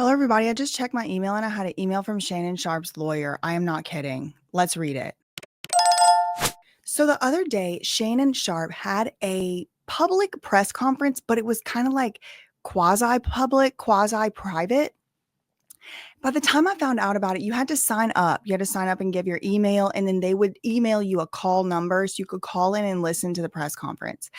Hello, everybody. I just checked my email and I had an email from Shannon Sharpe's lawyer. I am not kidding. Let's read it. So the other day, Shannon Sharpe had a public press conference, but it was kind of like quasi public, quasi private. By the time I found out about it, you had to sign up. You had to sign up and give your email, and then they would email you a call number so you could call in and listen to the press conference.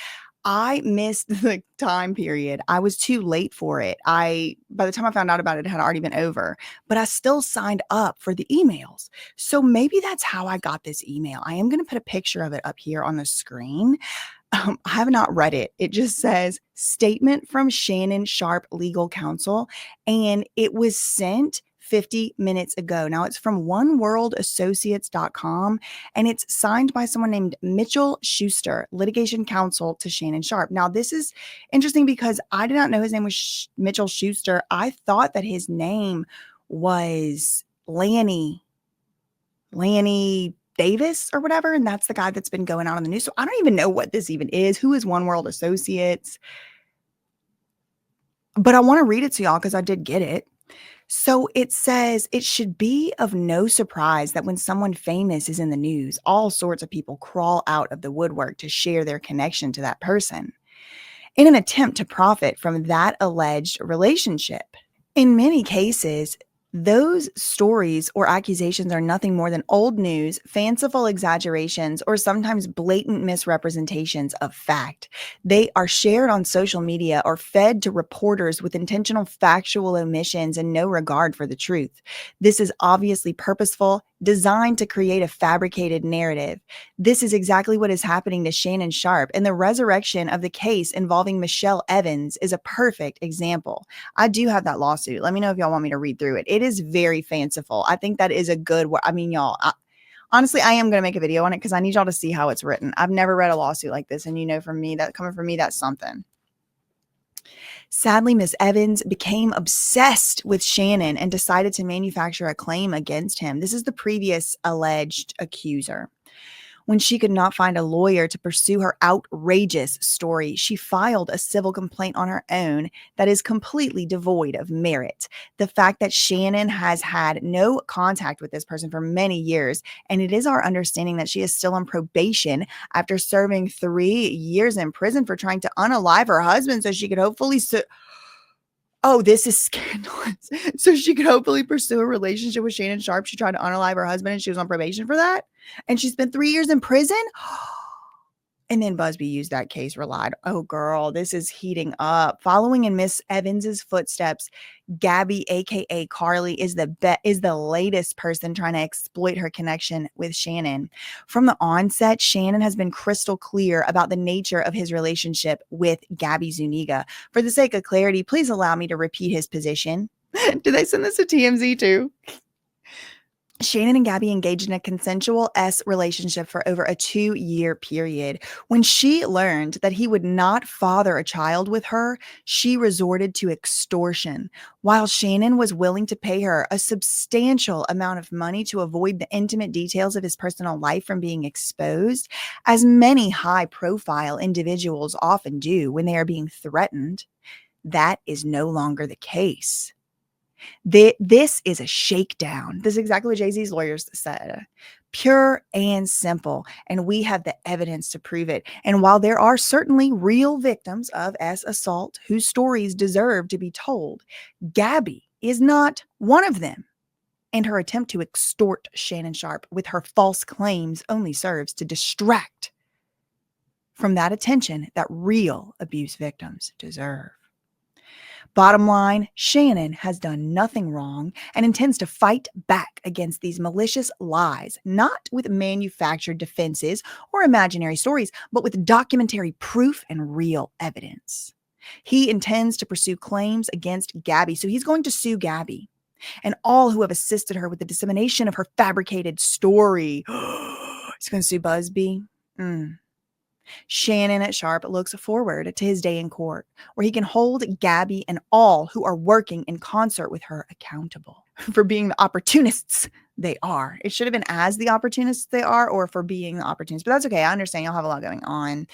I missed the time period. I was too late for it. By the time I found out about it, it had already been over, but I still signed up for the emails. So maybe that's how I got this email. I am going to put a picture of it up here on the screen. I have not read it. It just says statement from Shannon Sharpe legal counsel, and it was sent 50 minutes ago. Now it's from oneworldassociates.com and it's signed by someone named Mitchell Schuster, litigation counsel to Shannon Sharpe. Now this is interesting because I did not know his name was Mitchell Schuster. I thought that his name was Lanny Davis or whatever. And that's the guy that's been going out on the news. So I don't even know what this even is. Who is One World Associates? But I want to read it to y'all because I did get it. So it says, it should be of no surprise that when someone famous is in the news, all sorts of people crawl out of the woodwork to share their connection to that person in an attempt to profit from that alleged relationship. In many cases, those stories or accusations are nothing more than old news, fanciful exaggerations, or sometimes blatant misrepresentations of fact. They are shared on social media or fed to reporters with intentional factual omissions and no regard for the truth. This is obviously purposeful, designed to create a fabricated narrative. This is exactly what is happening to Shannon Sharpe, and the resurrection of the case involving Michelle Evans is a perfect example. I do have that lawsuit. Let me know if y'all want me to read through it. It is very fanciful. I think that is a good word. I mean, y'all, honestly, I am going to make a video on it because I need y'all to see how it's written. I've never read a lawsuit like this, and you know, from me, that coming from me, that's something. Sadly, Miss Evans became obsessed with Shannon and decided to manufacture a claim against him. This is the previous alleged accuser. When she could not find a lawyer to pursue her outrageous story, she filed a civil complaint on her own that is completely devoid of merit. The fact that Shannon has had no contact with this person for many years, and it is our understanding that she is still on probation after serving 3 years in prison for trying to unalive her husband so she could hopefully Oh, this is scandalous. So she could hopefully pursue a relationship with Shannon Sharpe. She tried to unalive her husband and she was on probation for that. And she spent 3 years in prison. And then Busby used that case, relied. Oh, girl, this is heating up. Following in Miss Evans's footsteps, Gabby, aka Carly, is the latest person trying to exploit her connection with Shannon. From the onset, Shannon has been crystal clear about the nature of his relationship with Gabby Zuniga. For the sake of clarity, please allow me to repeat his position. Did they send this to TMZ too? Shannon and Gabby engaged in a consensual relationship for over a 2-year period. When she learned that he would not father a child with her, she resorted to extortion. While Shannon was willing to pay her a substantial amount of money to avoid the intimate details of his personal life from being exposed, as many high-profile individuals often do when they are being threatened, that is no longer the case. This is a shakedown. This is exactly what Jay-Z's lawyers said. Pure and simple. And we have the evidence to prove it. And while there are certainly real victims of assault whose stories deserve to be told, Gabby is not one of them. And her attempt to extort Shannon Sharpe with her false claims only serves to distract from that attention that real abuse victims deserve. Bottom line, Shannon has done nothing wrong and intends to fight back against these malicious lies, not with manufactured defenses or imaginary stories, but with documentary proof and real evidence. He intends to pursue claims against Gabby, so he's going to sue Gabby and all who have assisted her with the dissemination of her fabricated story. He's going to sue Busby. Shannon at Sharpe looks forward to his day in court, where he can hold Gabby and all who are working in concert with her accountable for being the opportunists they are. It should have been as the opportunists they are, or for being the opportunists. But that's okay. I understand y'all have a lot going on.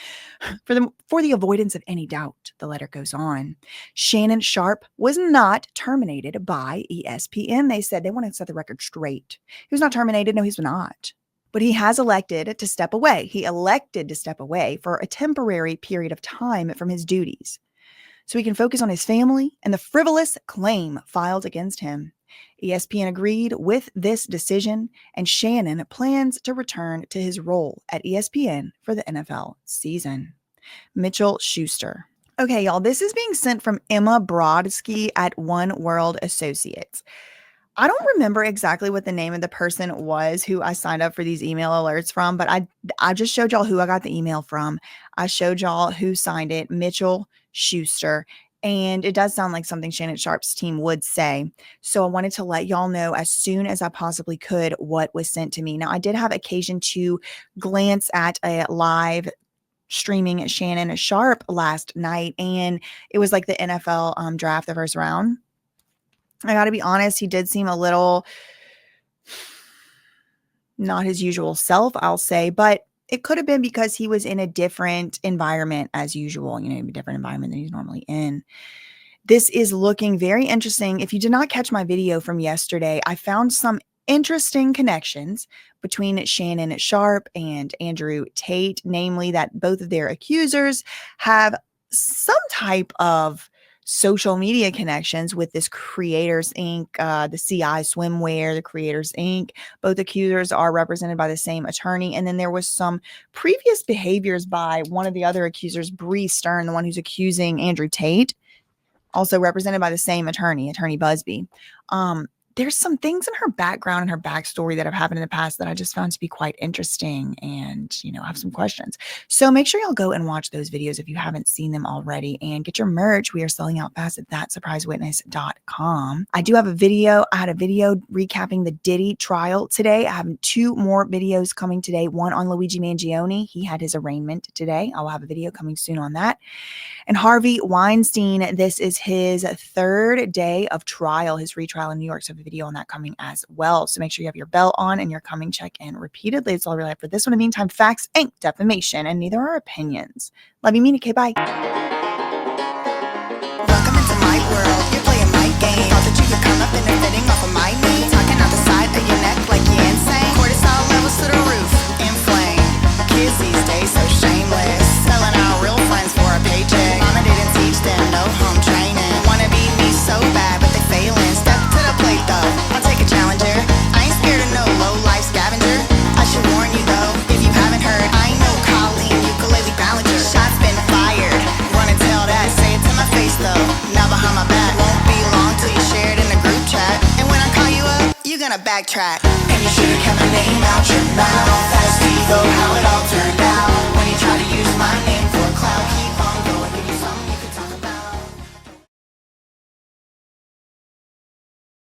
For the avoidance of any doubt, the letter goes on. Shannon Sharpe was not terminated by ESPN. They said they want to set the record straight. He was not terminated. No, he's not. But he has elected to step away. He elected to step away for a temporary period of time from his duties, so he can focus on his family and the frivolous claim filed against him. ESPN agreed with this decision, and Shannon plans to return to his role at ESPN for the NFL season. Mitchell Schuster. Okay, y'all, this is being sent from Emma Brodsky at One World Associates. I don't remember exactly what the name of the person was who I signed up for these email alerts from, but I just showed y'all who I got the email from. I showed y'all who signed it, Mitchell Schuster. And it does sound like something Shannon Sharpe's team would say. So I wanted to let y'all know as soon as I possibly could what was sent to me. Now, I did have occasion to glance at a live streaming Shannon Sharpe last night, and it was like the NFL draft, the first round. I got to be honest, he did seem a little not his usual self, I'll say, but it could have been because he was in a different environment as usual, a different environment than he's normally in. This is looking very interesting. If you did not catch my video from yesterday, I found some interesting connections between Shannon Sharpe and Andrew Tate, namely that both of their accusers have some type of social media connections with this Creators Inc., the CI Swimwear, the Creators Inc. Both accusers are represented by the same attorney. And then there was some previous behaviors by one of the other accusers, Bree Stern, the one who's accusing Andrew Tate, also represented by the same attorney, Attorney Busby. There's some things in her background and her backstory that have happened in the past that I just found to be quite interesting and, I have some questions. So make sure y'all go and watch those videos if you haven't seen them already and get your merch. We are selling out fast at ThatSurpriseWitness.com. I do have a video. I had a video recapping the Diddy trial today. I have 2 more videos coming today. One on Luigi Mangione. He had his arraignment today. I'll have a video coming soon on that. And Harvey Weinstein, this is his 3rd day of trial, his retrial in New York. So I have a video on that coming as well. So make sure you have your bell on and you're coming check in repeatedly. That's all I really have for this one. In the meantime, facts ain't defamation, and neither are opinions. Love you, mean it. Okay, bye. Welcome into my world. You're playing my game. Thought that you could come up and they're fitting off of my knee. Talking out the side of your neck like you're insane. Cortisol levels to the roof. Inflame. Kids these days so shameless. Selling out real friends for a paycheck. Mama didn't teach them no home training. Wanna be me so bad, but they failing. Step to the plate though. I'll take a challenger. I ain't scared of no low life scavenger. I should warn you though, if you haven't heard, I ain't no Colleen ukulele ballager. Shots been fired. Run and tell that. Say it to my face though. Now behind my back. Won't be long till you share it in the group chat. And when I call you up, you're gonna backtrack. And you should've kept my name out your mouth. That's though how it all turned out.